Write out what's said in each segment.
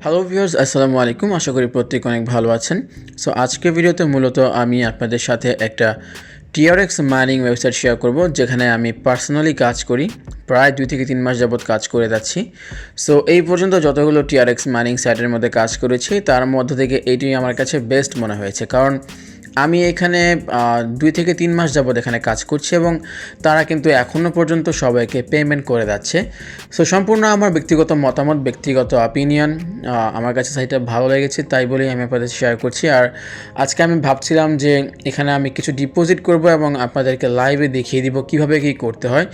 Hello viewers, আসসালামু আলাইকুম। আশা করি প্রত্যেক অনেক ভালো আছেন। সো আজকের ভিডিওতে মূলত আমি আপনাদের সাথে একটা টিআরএক্স মাইনিং ওয়েবসাইট শেয়ার করব, যেখানে আমি পার্সোনালি কাজ করি। প্রায় 2 থেকে 3 মাস যাবত কাজ করে যাচ্ছি। সো এই পর্যন্ত যতগুলো টিআরএক্স মাইনিং সাইটের মধ্যে কাজ করেছি, তার মধ্য থেকে এইটি আমার কাছে বেস্ট মনে হয়েছে। কারণ আমি এখানে 2 থেকে 3 মাস যাবত এখানে কাজ করছি এবং তারা কিন্তু এখনও পর্যন্ত সবাইকে পেমেন্ট করে যাচ্ছে। সো সম্পূর্ণ আমার ব্যক্তিগত মতামত, ব্যক্তিগত অপিনিয়ন। আমার কাছে সাইটটা ভালো লেগেছে, তাই বলেই আমি আপনাদের শেয়ার করছি। আর আজকে আমি ভাবছিলাম যে এখানে আমি কিছু ডিপোজিট করব এবং আপনাদেরকে লাইভে দেখিয়ে দিব কীভাবে কী করতে হয়।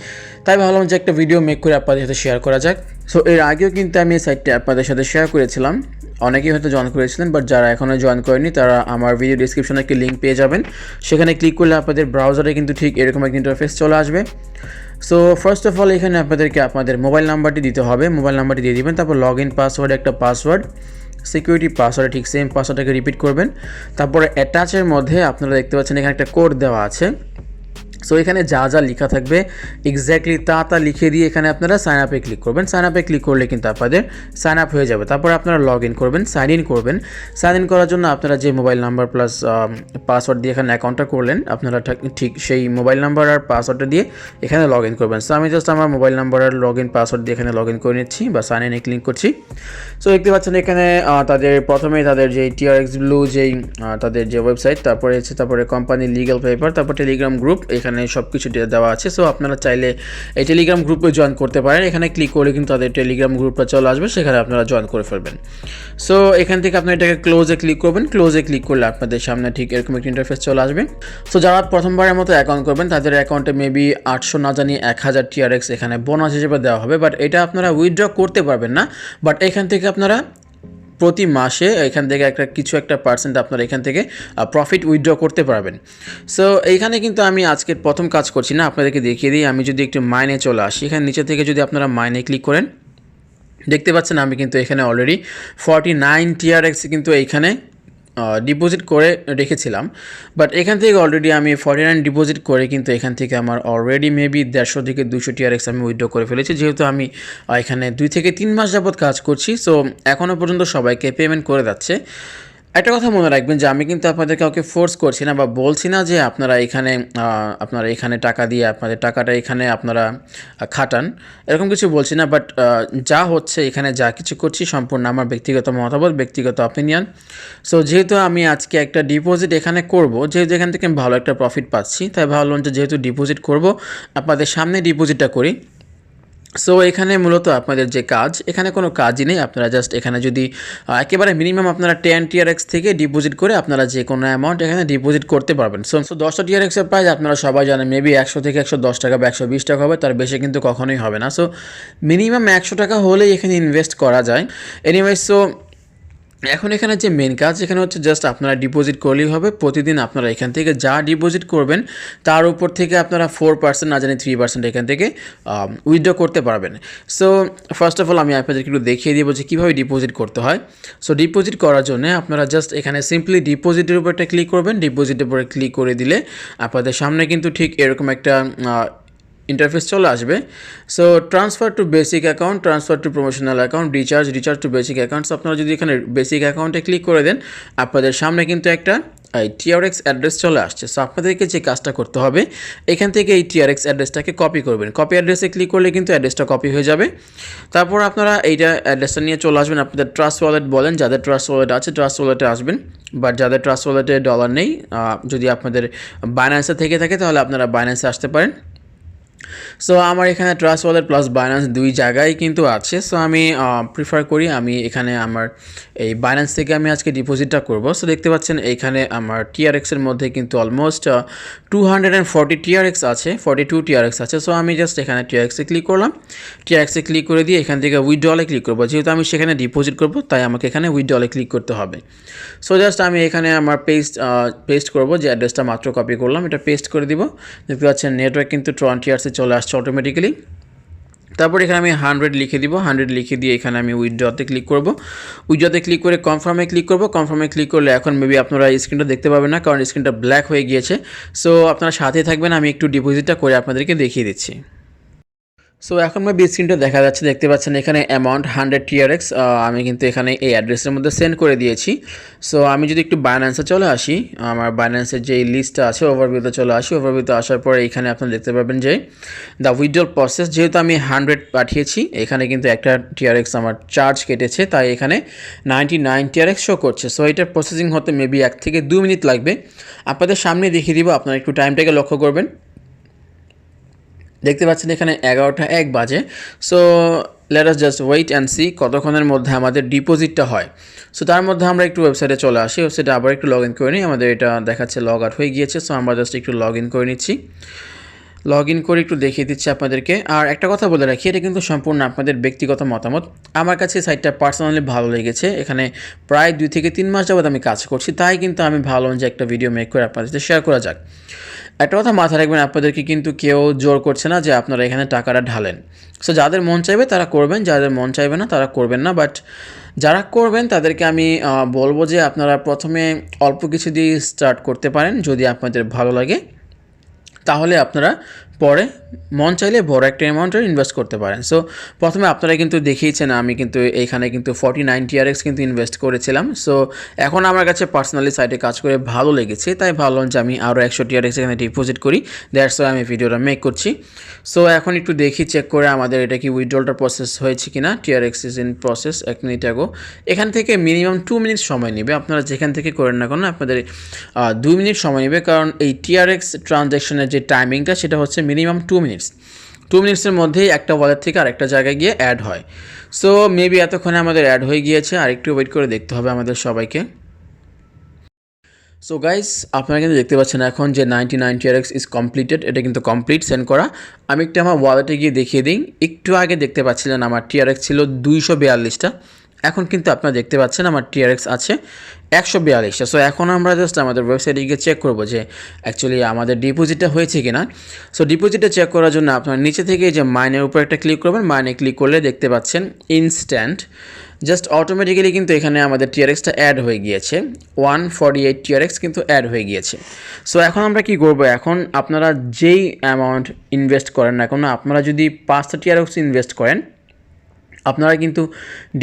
তাই ভাবলাম যে একটা ভিডিও মেক করে আপনাদের সাথে শেয়ার করা যাক। সো এর আগেও কিন্তু আমি এই সাইটটা আপনাদের সাথে শেয়ার করেছিলাম। অনেকেই হয়তো জয়েন করেছিলেন, বাট যারা এখনও জয়েন করেনি তারা আমার ভিডিও ডিসক্রিপশনে একটি লিঙ্ক পেয়ে যাবেন। সেখানে ক্লিক করলে আপনাদের ব্রাউজারে কিন্তু ঠিক এরকম একটা ইন্টারফেস চলে আসবে। সো ফার্স্ট অফ অল এখানে আপনাদেরকে আপনাদের মোবাইল নাম্বারটি দিতে হবে। মোবাইল নাম্বারটি দিয়ে দিবেন, তারপর লগ ইন পাসওয়ার্ড, একটা পাসওয়ার্ড, সিকিউরিটি পাসওয়ার্ড, ঠিক সেম পাসওয়ার্ডটাকে রিপিট করবেন। তারপরে অ্যাটাচের মধ্যে আপনারা দেখতে পাচ্ছেন এখানে একটা কোড দেওয়া আছে। সো এখানে যা যা লেখা থাকবে এক্স্যাক্টলি তা লিখে দিয়ে এখানে আপনারা সাইন আপে ক্লিক করবেন। সাইন আপে ক্লিক করলে কিন্তু আপনাদের সাইন আপ হয়ে যাবে। তারপর আপনারা লগ ইন করবেন, সাইন ইন করবেন। সাইন ইন করার জন্য আপনারা যে মোবাইল নাম্বার প্লাস পাসওয়ার্ড দিয়ে এখানে অ্যাকাউন্টটা করলেন, আপনারা ঠিক সেই মোবাইল নাম্বার আর পাসওয়ার্ডটা দিয়ে এখানে লগ ইন করবেন। সো আমি জাস্ট আমার মোবাইল নাম্বার আর লগ ইন পাসওয়ার্ড দিয়ে এখানে লগ ইন করে নিচ্ছি বা সাইন ইনে ক্লিক করছি। সো দেখতে পাচ্ছেন এখানে প্রথমেই তাদের যে টিআরএক্স ব্লু যেই তাদের যে ওয়েবসাইট, তারপরে কোম্পানি লিগ্যাল পেপার, তারপর টেলিগ্রাম গ্রুপ, এখানে সব কিছু দেওয়া আছে। সো আপনারা চাইলে এই টেলিগ্রাম গ্রুপে জয়েন করতে পারেন। এখানে ক্লিক করলে কিন্তু তাদের টেলিগ্রাম গ্রুপটা চলে আসবে, সেখানে আপনারা জয়েন করে ফেলবেন। সো এখান থেকে আপনারা এটাকে ক্লোজে ক্লিক করবেন। ক্লোজে ক্লিক করলে আপনাদের সামনে ঠিক এরকম একটা ইন্টারফেস চলে আসবে। সো যারা প্রথমবারের মতো অ্যাকাউন্ট করবেন তাদের অ্যাকাউন্টে মেবি 800 না জানি 1000 টিআরএক্স এখানে বোনাস হিসেবে দেওয়া হবে। বাট এটা আপনারা উইথড্র করতে পারবেন না। বাট এখান থেকে আপনারা প্রতি মাসে এখান থেকে একটা পার্সেন্ট আপনারা এখান থেকে প্রফিট উইথড্র করতে পারবেন। সো এইখানে কিন্তু আমি আজকের প্রথম কাজ করছি না, আপনাদেরকে দেখিয়ে দিই। আমি যদি একটু মাইনে চলে আসি, এখানে নিচে থেকে যদি আপনারা মাইনে ক্লিক করেন, দেখতে পাচ্ছেন আমি কিন্তু এখানে অলরেডি 49 টিআরএক্স কিন্তু এইখানে ডিপোজিট করে রেখেছিলাম। বাট এখান থেকে অলরেডি আমি 49 ডিপোজিট করে কিন্তু এখান থেকে আমার অলরেডি মেবি 150 থেকে 200 টিআরএক্স আমি উইথড্র করে ফেলেছি, যেহেতু আমি এখানে 2 থেকে 3 মাস যাবত কাজ করছি। সো এখনও পর্যন্ত সবাইকে পেমেন্ট করে যাচ্ছে। একটা কথা মনে রাখবেন যে আমি কিন্তু আপনাদের কাউকে ফোর্স করছি না বা বলছি না যে আপনারা এখানে টাকা দিয়ে আপনাদের টাকাটা এখানে আপনারা খাটান, এরকম কিছু বলছি না। বাট যা হচ্ছে এখানে যা কিছু করছি সম্পূর্ণ আমার ব্যক্তিগত মতামত, ব্যক্তিগত অপিনিয়ন। সো যেহেতু আমি আজকে একটা ডিপোজিট এখানে করব, যেহেতু এখান থেকে আমি ভালো একটা প্রফিট পাচ্ছি, তাই ভাবলাম যে যেহেতু ডিপোজিট করব আপনাদের সামনে ডিপোজিটটা করি। সো এখানে মূলত আপনাদের যে কাজ, এখানে কোনো কাজই নেই। আপনারা জাস্ট এখানে যদি একেবারে মিনিমাম আপনারা 10 টিআরএক্স থেকে ডিপোজিট করে আপনারা যে কোনো অ্যামাউন্ট এখানে ডিপোজিট করতে পারবেন। সো 10টা টিআরএক্সের প্রাইস আপনারা সবাই জানেন মেবি 100 থেকে 110 টাকা বা 120 টাকা হবে, তার বেশি কিন্তু কখনোই হবে না। সো মিনিমাম 100 টাকা হলেই এখানে ইনভেস্ট করা যায়। এনিওয়েজ, সো এখন এখানে যে মেন কাজ এখানে হচ্ছে জাস্ট আপনারা ডিপোজিট করলেই হবে। প্রতিদিন আপনারা এখান থেকে যা ডিপোজিট করবেন তার উপর থেকে আপনারা 4% না জানি 3% এখান থেকে উইথড্র করতে পারবেন। সো ফার্স্ট অফ অল আমি আপনাদেরকে একটু দেখিয়ে দেবো যে কীভাবে ডিপোজিট করতে হয়। সো ডিপোজিট করার জন্য আপনারা জাস্ট এখানে সিম্পলি ডিপোজিটের উপর একটা ক্লিক করবেন। ডিপোজিটের উপরে ক্লিক করে দিলে আপনাদের সামনে কিন্তু ঠিক এরকম একটা ইন্টারফেস চলে আসবে। So transfer to basic account, transfer to promotional account, recharge to basic accounts. আপনারা যদি এখানে বেসিক অ্যাকাউন্টে ক্লিক করে দেন আপনাদের সামনে কিন্তু একটা টিআরএক্স অ্যাড্রেস চলে আসছে। সো আপনাদেরকে যে কাজটা করতে হবে, এখান থেকে এই টিআরএক্স অ্যাড্রেসটাকে কপি করবেন। কপি অ্যাড্রেসে ক্লিক করলে কিন্তু অ্যাড্রেসটা কপি হয়ে যাবে। তারপর আপনারা এইটা অ্যাড্রেসটা নিয়ে চলে আসবেন আপনাদের ট্রাস্ট ওয়ালেট বলেন, যাদের ট্রাস্ট ওয়ালেট আছে ট্রাস্ট ওয়ালেটে আসবেন। বাট যাদের ট্রাস্ট ওয়ালেটে ডলার নেই, যদি আপনাদের বাইন্যান্সে থেকে থাকে তাহলে আপনারা বাইন্যান্সে আসতে পারেন। সো আমার এখানে ট্রাস্ট ওয়ালেট প্লাস বাইন্যান্স দুই জায়গায় কিন্তু আছে। সো আমি প্রিফার করি আমি এখানে আমার এই বাইন্যান্স থেকে আমি আজকে ডিপোজিটটা করব। সো দেখতে পাচ্ছেন এইখানে আমার টিআরএক্সের মধ্যে কিন্তু অলমোস্ট 240 টিআরএক্স আছে, 42 টিআরএক্স আছে। সো আমি জাস্ট এখানে টিআরএক্সে ক্লিক করলাম। টিআরএক্সে ক্লিক করে দিয়ে এখান থেকে উইথড্রলে ক্লিক করবো, যেহেতু আমি সেখানে ডিপোজিট করব তাই আমাকে এখানে উইথড্রলে ক্লিক করতে হবে। সো জাস্ট আমি এখানে আমার পেস্ট করব, যে অ্যাড্রেসটা মাত্র কপি করলাম এটা পেস্ট করে দিব। দেখতে পাচ্ছেন নেটওয়ার্ক কিন্তু 20 ইয়ার্সে চলে আসছে অটোমেটিক্যালি। তারপর এখানে আমি 100 লিখে দিব। 100 লিখে দিয়ে এখানে আমি উইথড্রতে ক্লিক করব। উইথড্রতে ক্লিক করে কনফার্মে ক্লিক করব। কনফার্মে ক্লিক করলে এখন মেবি আপনারা স্ক্রিনটা দেখতে পাবেন না, কারণ স্ক্রিনটা ব্ল্যাক হয়ে গিয়েছে। সো আপনারা সাথে থাকবেন, আমি একটু ডিপোজিটটা করে আপনাদেরকে দেখিয়ে দিচ্ছি। সো এখন মেবি স্ক্রিনটা দেখা যাচ্ছে, দেখতে পাচ্ছেন এখানে অ্যামাউন্ট 100 টিআরএক্স আমি কিন্তু এখানে এই অ্যাড্রেসের মধ্যে সেন্ড করে দিয়েছি। সো আমি যদি একটু বাইন্যান্সে চলে আসি, আমার বাইন্যান্সের যে লিস্টটা আছে ওভারভিউতে চলে আসি। ওভারভিউতে আসার পরে এখানে আপনারা দেখতে পাবেন যে দ্য উইথড্রল প্রসেস, যেহেতু আমি 100 পাঠিয়েছি এখানে কিন্তু একটা টিআরএক্স আমার চার্জ কেটেছে, তাই এখানে 99 টিআরএক্স শো করছে। সো এটা প্রসেসিং হতে মেবি 1 থেকে 2 মিনিট লাগবে। আপনাদের সামনে দেখিয়ে দিব, আপনারা একটু টাইমটাকে লক্ষ্য করবেন। দেখতে পাচ্ছেন এখানে 11টা 1 বাজে। So let us just wait and see কতক্ষণের মধ্যে আমাদের ডিপোজিটটা হয়। সো তার মধ্যে আমরা একটু ওয়েবসাইটে চলে আসি, ওয়েবসাইটে আবার একটু লগ ইন করে নিই। আমাদের এটা দেখাচ্ছে লগ আউট হয়ে গিয়েছে। সো আমরা জাস্ট একটু লগ ইন করে নিচ্ছি। লগ ইন করে একটু দেখিয়ে দিচ্ছি আপনাদেরকে। আর একটা কথা বলে রাখি, এটা কিন্তু সম্পূর্ণ আপনাদের ব্যক্তিগত মতামত। আমার কাছে সাইটটা পার্সোনালি ভালো লেগেছে। এখানে প্রায় 2 থেকে 3 মাস যাবত আমি কাজ করছি, তাই কিন্তু আমি ভাবলাম যে একটা ভিডিও মেক করে আপনাদের সাথে শেয়ার করা যাক। একটা কথা মাথায় রাখবেন, আপনাদেরকে কিন্তু কেউ জোর করছে না যে আপনারা এখানে টাকাটা ঢালেন। সো যাদের মন চাইবে তারা করবেন, যাদের মন চাইবে না তারা করবেন না। বাট যারা করবেন তাদেরকে আমি বলবো যে আপনারা প্রথমে অল্প কিছু দিয়ে স্টার্ট করতে পারেন, যদি আপনাদের ভালো লাগে তাহলে আপনারা পরে মন চাইলে বড় একটা অ্যামাউন্টের ইনভেস্ট করতে পারেন। সো প্রথমে আপনারা কিন্তু দেখিয়েছেন আমি কিন্তু এইখানে কিন্তু 49 টিআরএক্স কিন্তু ইনভেস্ট করেছিলাম। সো এখন আমার কাছে পার্সোনালি সাইটে কাজ করে ভালো লেগেছে, তাই ভাবলাম যে আমি আরও 100 টিআরএক্স এখানে ডিপোজিট করি। দ্যাটস ওয়াই আমি ভিডিওটা মেক করছি। সো এখন একটু দেখি চেক করে আমাদের এটা কি উইথড্রলটা প্রসেস হয়েছে কিনা। TRX is in process, 1 minute আগো। এখান থেকে মিনিমাম 2 মিনিট সময় নেবে, আপনারা যেখান থেকে করেন না কেন আপনাদের 2 মিনিট সময় নেবে, কারণ এই টিআরএক্স ট্রানজ্যাকশনের যে টাইমিংটা সেটা হচ্ছে মিনিমাম 2 মিনিটস। 2 মিনিটসের মধ্যেই একটা ওয়ালেট থেকে আরেকটা জায়গায় গিয়ে অ্যাড হয়। সো মেবি এতক্ষণে আমাদের অ্যাড হয়ে গিয়েছে, আর একটু ওয়েট করে দেখতে হবে আমাদের সবাইকে। সো গাইস, আপনারা কিন্তু দেখতে পাচ্ছেন এখন যে 99 টিআরএক্স ইজ কমপ্লিটেড, এটা কিন্তু কমপ্লিট সেন্ড করা। আমি একটু আমার ওয়ালেটে গিয়ে দেখিয়ে দিই। একটু আগে দেখতে পাচ্ছিলেন আমার টিআরএক্স ছিল 242টা, এখন কিন্তু আপনারা দেখতে পাচ্ছেন আমার টিআরএক্স আছে 142টা। সো এখন আমরা জাস্ট আমাদের ওয়েবসাইটে গিয়ে চেক করবো যে অ্যাকচুয়ালি আমাদের ডিপোজিটটা হয়েছে কিনা। সো ডিপোজিটটা চেক করার জন্য আপনার নিচে থেকে যে মাইনের উপর একটা ক্লিক করবেন, মাইনে ক্লিক করলে দেখতে পাচ্ছেন ইনস্ট্যান্ট জাস্ট অটোমেটিক্যালি কিন্তু এখানে আমাদের টিআরএক্সটা অ্যাড হয়ে গিয়েছে। 148 টিআরএক্স কিন্তু অ্যাড হয়ে গিয়েছে। সো এখন আমরা কি করব, এখন আপনারা যেই অ্যামাউন্ট ইনভেস্ট করেন না কেন, আপনারা যদি 5টা টিআরএক্স ইনভেস্ট করেন, আপনারা কিন্তু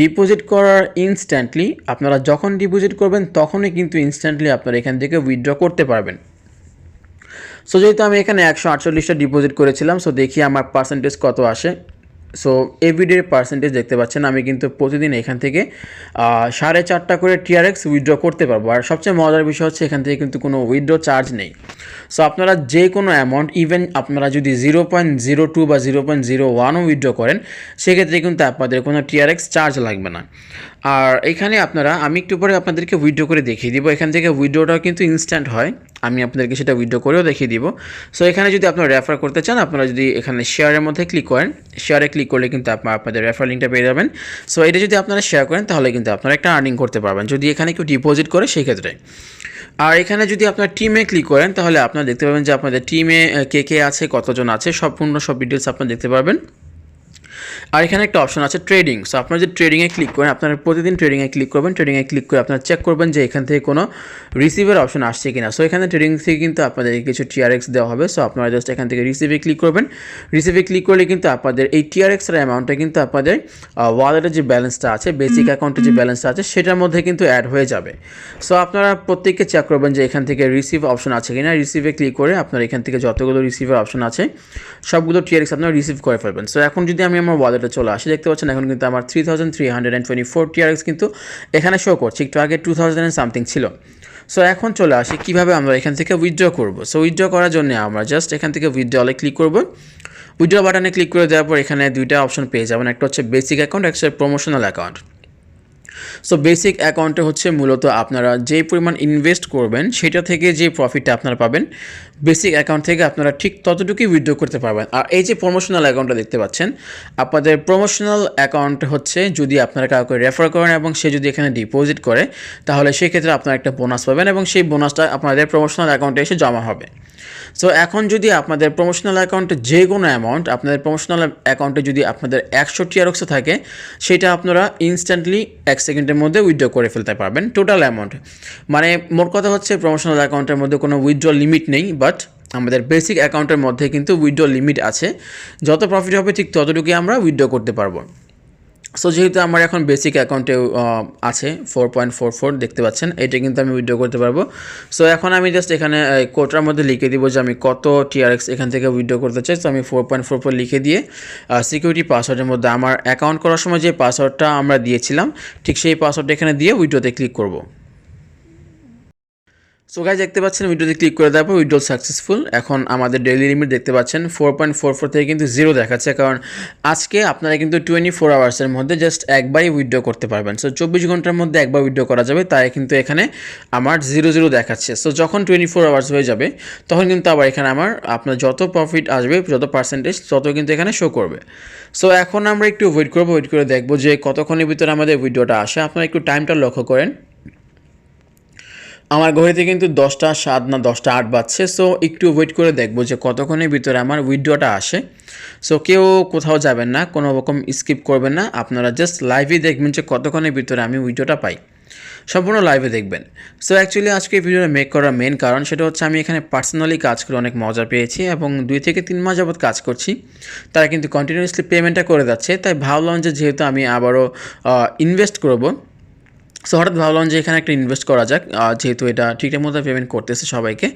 ডিপোজিট করার ইনস্ট্যান্টলি, আপনারা যখন ডিপোজিট করবেন তখনই কিন্তু ইনস্ট্যান্টলি আপনারা এখান থেকে উইথড্র করতে পারবেন। সো যেহেতু আমি এখানে 148টা ডিপোজিট করেছিলাম, সো দেখি আমার পার্সেন্টেজ কত আসে। সো এভরিডে পার্সেন্টেজ দেখতে পাচ্ছেন, আমি কিন্তু প্রতিদিন এখান থেকে 4.5টা করে টিআরএক্স উইথড্র করতে পারবো। আর সবচেয়ে মজার বিষয় হচ্ছে এখান থেকে কিন্তু কোনো উইথড্র চার্জ নেই। সো আপনারা যে কোনো অ্যামাউন্ট, ইভেন আপনারা যদি 0.02 বা 0.01ও উইথড্র করেন, সেক্ষেত্রে কিন্তু আপনাদের কোনো টিআরএক্স চার্জ লাগবে না। আর এখানে আপনারা, আমি একটু পরে আপনাদেরকে উইথড্র করে দেখিয়ে দিব। এখান থেকে উইথড্রটাও কিন্তু ইনস্ট্যান্ট হয়, আমি আপনাদেরকে সেটা উইথড্র করেও দেখিয়ে দিব। সো এখানে যদি আপনারা রেফার করতে চান, আপনারা যদি এখানে শেয়ারের মধ্যে ক্লিক করেন, শেয়ারে ক্লিক করলে কিন্তু আপনাদের রেফার লিঙ্কটা পেয়ে যাবেন। সো এটা যদি আপনারা শেয়ার করেন তাহলে কিন্তু আপনারা একটা আর্নিং করতে পারবেন, যদি এখানে কেউ ডিপোজিট করে সেই ক্ষেত্রে। আর এখানে যদি আপনার টিমে ক্লিক করেন তাহলে আপনারা দেখতে পাবেন যে আপনাদের টিমে কে কে আছে, কতজন আছে, সম্পূর্ণ সব ডিটেলস আপনারা দেখতে পারবেন। আর এখানে একটা অপশন আছে ট্রেডিং। সো আপনারা যদি ট্রেডিংয়ে ক্লিক করেন, আপনারা প্রতিদিন ট্রেডিংয়ে ক্লিক করবেন। ট্রেডিংয়ে ক্লিক করে আপনারা চেক করবেন যে এখান থেকে কোনো রিসিভের অপশন আসছে কিনা। সো এখানে ট্রেডিং থেকে কিন্তু আপনাদের কিছু টিআরএক্স দেওয়া হবে। সো আপনারা জাস্ট এখান থেকে রিসিভে ক্লিক করবেন। রিসিভে ক্লিক করলে কিন্তু আপনাদের এই টিআরএক্সের অ্যামাউন্টটা কিন্তু আপনাদের ওয়ালেটের যে ব্যালেন্সটা আছে, বেসিক অ্যাকাউন্টের যে ব্যালেন্সটা আছে, সেটার মধ্যে কিন্তু অ্যাড হয়ে যাবে। সো আপনারা প্রত্যেককে চেক করবেন যে এখান থেকে রিসিভ অপশন আছে কিনা। রিসিভে ক্লিক করে আপনারা এখান থেকে যতগুলো রিসিভের অপশন আছে সবগুলো টিআরএক্স আপনারা রিসিভ করে ফেলবেন। সো এখন যদি আমি আমার ওয়ালেটে চলে আসি, দেখতে পাচ্ছেন এখন কিন্তু আমার 3324 টিআরএক্স কিন্তু এখানে শো করছে। একটু আগে 2000 সামথিং ছিল। সো এখন চলে আসি কীভাবে আমরা এখান থেকে উইথড্র করব। সো উইথড্র করার জন্য আমরা জাস্ট এখান থেকে উইথড্রলে ক্লিক করব। উইথড্র বাটনে ক্লিক করে দেওয়ার পর এখানে দুইটা অপশন পেয়ে যাবেন, একটা হচ্ছে বেসিক অ্যাকাউন্ট, একটা হচ্ছে প্রমোশনাল অ্যাকাউন্ট। সো বেসিক অ্যাকাউন্টে হচ্ছে মূলত আপনারা যে পরিমাণ ইনভেস্ট করবেন সেটা থেকে যে প্রফিটটা আপনারা পাবেন, বেসিক অ্যাকাউন্ট থেকে আপনারা ঠিক ততটুকুই উইথড্র করতে পারবেন। আর এই যে প্রমোশনাল অ্যাকাউন্টটা দেখতে পাচ্ছেন, আপনাদের প্রমোশনাল অ্যাকাউন্ট হচ্ছে যদি আপনারা কাউকে রেফার করেন এবং সে যদি এখানে ডিপোজিট করে, তাহলে সেক্ষেত্রে আপনারা একটা বোনাস পাবেন এবং সেই বোনাসটা আপনাদের প্রমোশনাল অ্যাকাউন্টে এসে জমা হবে। সো এখন যদি আপনাদের প্রমোশনাল অ্যাকাউন্টে যে কোনো অ্যামাউন্ট, আপনাদের প্রমোশনাল অ্যাকাউন্টে যদি আপনাদের 100 টিআরএক্সও থাকে, সেটা আপনারা ইনস্ট্যান্টলি 1 সেকেন্ড সেকেন্ডের মধ্যে উইথড্র করে ফেলতে পারবেন টোটাল অ্যামাউন্ট। মানে মোট কথা হচ্ছে প্রমোশনাল অ্যাকাউন্টের মধ্যে কোনো উইথড্র লিমিট নেই, বাট আমাদের বেসিক অ্যাকাউন্টের মধ্যে কিন্তু উইথড্র লিমিট আছে। যত প্রফিট হবে ঠিক ততটুকুই আমরা উইথড্র করতে পারবো। সো যেহেতু আমার এখন বেসিক অ্যাকাউন্টে আছে 4.44 দেখতে পাচ্ছেন, এটা কিন্তু আমি উইথড্র করতে পারবো। সো এখন আমি জাস্ট এখানে কোটার মধ্যে লিখে দিব যে আমি কত TRX এখান থেকে উইথড্র করতে চাই। সো আমি 4.44 লিখে দিয়ে সিকিউরিটি পাসওয়ার্ডের মধ্যে আমার অ্যাকাউন্ট করার সময় যে পাসওয়ার্ডটা আমরা দিয়েছিলাম ঠিক সেই পাসওয়ার্ডটা এখানে দিয়ে উইথড্রতে ক্লিক করব। সো গাইজ দেখতে পাচ্ছেন উইথড্রোতে ক্লিক করে দেওয়ার পর উইথড্র সাকসেসফুল। এখন আমাদের ডেইলি লিমিট দেখতে পাচ্ছেন 4.44 থেকে কিন্তু 0 দেখাচ্ছে, কারণ আজকে আপনারা কিন্তু 24 আওয়ার্সের মধ্যে জাস্ট একবারই উইথড্র করতে পারবেন। সো 24 ঘন্টার মধ্যে একবার উইথড্র করা যাবে, তাই কিন্তু এখানে আমার 0 দেখাচ্ছে। সো যখন 24 আওয়ার্স হয়ে যাবে তখন কিন্তু আবার এখানে আমার আপনার যত প্রফিট আসবে যত পার্সেন্টেজ তত কিন্তু এখানে শো করবে। সো এখন আমরা একটু ওয়েট করবো, ওয়েট করে দেখবো যে কতক্ষণের ভিতরে আমাদের উইথড্রটা আসে। আপনারা একটু টাইমটা লক্ষ্য করেন, আমার ঘড়িতে কিন্তু 10:07 না 10:08 বাজছে। সো একটু ওয়েট করে দেখবো যে কতক্ষণের ভিতরে আমার উইথড্রটা আসে। সো কেউ কোথাও যাবেন না, কোনো রকম স্কিপ করবেন না, আপনারা জাস্ট লাইভে দেখবেন যে কতক্ষণের ভিতরে আমি উইথড্রটা পাই, সম্পূর্ণ লাইভে দেখবেন। সো অ্যাকচুয়ালি আজকে ভিডিওটা মেক করার মেন কারণ সেটা হচ্ছে আমি এখানে পার্সোনালি কাজ করে অনেক মজা পেয়েছি এবং 2 থেকে 3 মাস যাবত কাজ করছি, তারা কিন্তু কন্টিনিউয়াসলি পেমেন্টটা করে যাচ্ছে। তাই ভাবলাম যে যেহেতু আমি আবারও ইনভেস্ট করবো, সো হঠাৎ ভাবলাম যে এখানে একটা ইনভেস্ট করা যাক, যেহেতু এটা ঠিকঠাক মতো পেমেন্ট করতেছে সবাইকে।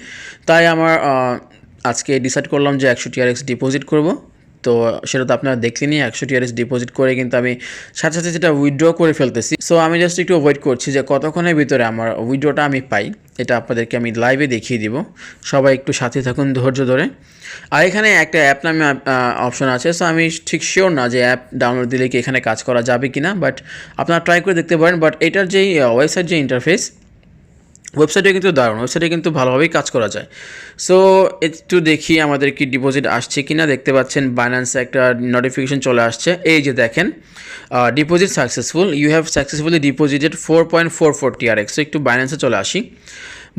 তাই আমার আজকে ডিসাইড করলাম যে 100 TRX ডিপোজিট করব। তো সেটা তো আপনারা দেখলেনই, 100 TRX ডিপোজিট করে কিন্তু আমি সাথে সাথে যেটা উইথড্র করে ফেলতেছি। সো আমি জাস্ট একটু ওয়েট করছি যে কতক্ষণের ভিতরে আমার উইথড্রটা আমি পাই, এটা আপনাদেরকে আমি লাইভে দেখিয়ে দিব। সবাই একটু সাথে থাকুন ধৈর্য ধরে। আর এখানে একটা অ্যাপ নামে অপশন আছে। সো আমি ঠিক শিওর না যে অ্যাপ ডাউনলোড দিলে কি এখানে কাজ করা যাবে কি না, বাট আপনারা ট্রাই করে দেখতে পারেন। বাট এটার যেই ওয়েবসাইট যে ইন্টারফেস, ওয়েবসাইটে কিন্তু দারুণ, ওয়েবসাইটে কিন্তু ভালোভাবেই কাজ করা যায়। সো একটু দেখি আমাদের কি ডিপোজিট আসছে কি না। দেখতে পাচ্ছেন বাইন্যান্সে একটা নোটিফিকেশন চলে আসছে, এই যে দেখেন deposit successful, you have successfully deposited 4.44 TRX। So একটু বাইন্যান্সে চলে আসি।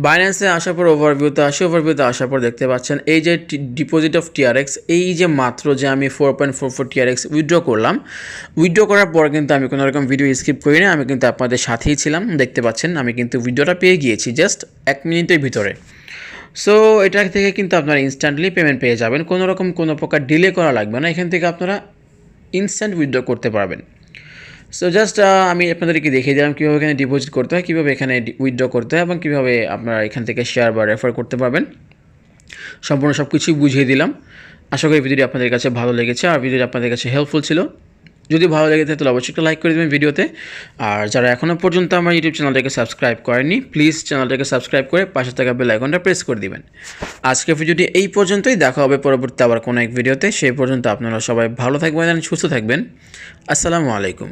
বাইন্যান্সে আসার পর ওভারভিউতে আসি, ওভারভিউতে আসার পর দেখতে পাচ্ছেন এই যে ডিপোজিট অফ TRX, এই যে মাত্র যে আমি 4.44 TRX উইথড্র করলাম, উইথড্র করার পর কিন্তু আমি কোনো রকম ভিডিও স্কিপ করি না, আমি কিন্তু আপনাদের সাথেই ছিলাম। দেখতে পাচ্ছেন আমি কিন্তু ভিডিওটা পেয়ে গিয়েছি জাস্ট 1 মিনিটের ভিতরে। সো এটা থেকে কিন্তু আপনারা ইনস্ট্যান্টলি পেমেন্ট পেয়ে যাবেন, কোনো রকম কোনো প্রকার ডিলে করা লাগবে না, এখান থেকে আপনারা ইনস্ট্যান্ট উইথড্র করতে পারবেন। সো জাস্ট আমি আপনাদেরকে দেখিয়ে দিলাম কীভাবে এখানে ডিপোজিট করতে হয়, কীভাবে এখানে উইথড্র করতে হয় এবং কীভাবে আপনারা এখান থেকে শেয়ার বা রেফার করতে পারবেন। সম্পূর্ণ সব কিছুই বুঝিয়ে দিলাম। আশা করি ভিডিওটি আপনাদের কাছে ভালো লেগেছে আর ভিডিওটি আপনাদের কাছে হেল্পফুল ছিল। যদি ভালো লেগে থাকে তাহলে অবশ্যই একটা লাইক করে দেবেন ভিডিওতে। আর যারা এখনও পর্যন্ত আমার ইউটিউব চ্যানেলটাকে সাবস্ক্রাইব করেননি, প্লিজ চ্যানেলটাকে সাবস্ক্রাইব করে পাশে থাকা বেল আইকনটা প্রেস করে দিবেন। আজকের ভিডিওটি এই পর্যন্তই, দেখা হবে পরবর্তী আবার কোনো এক ভিডিওতে। সেই পর্যন্ত আপনারা সবাই ভালো থাকবেন, সুস্থ থাকবেন। আসসালামু আলাইকুম।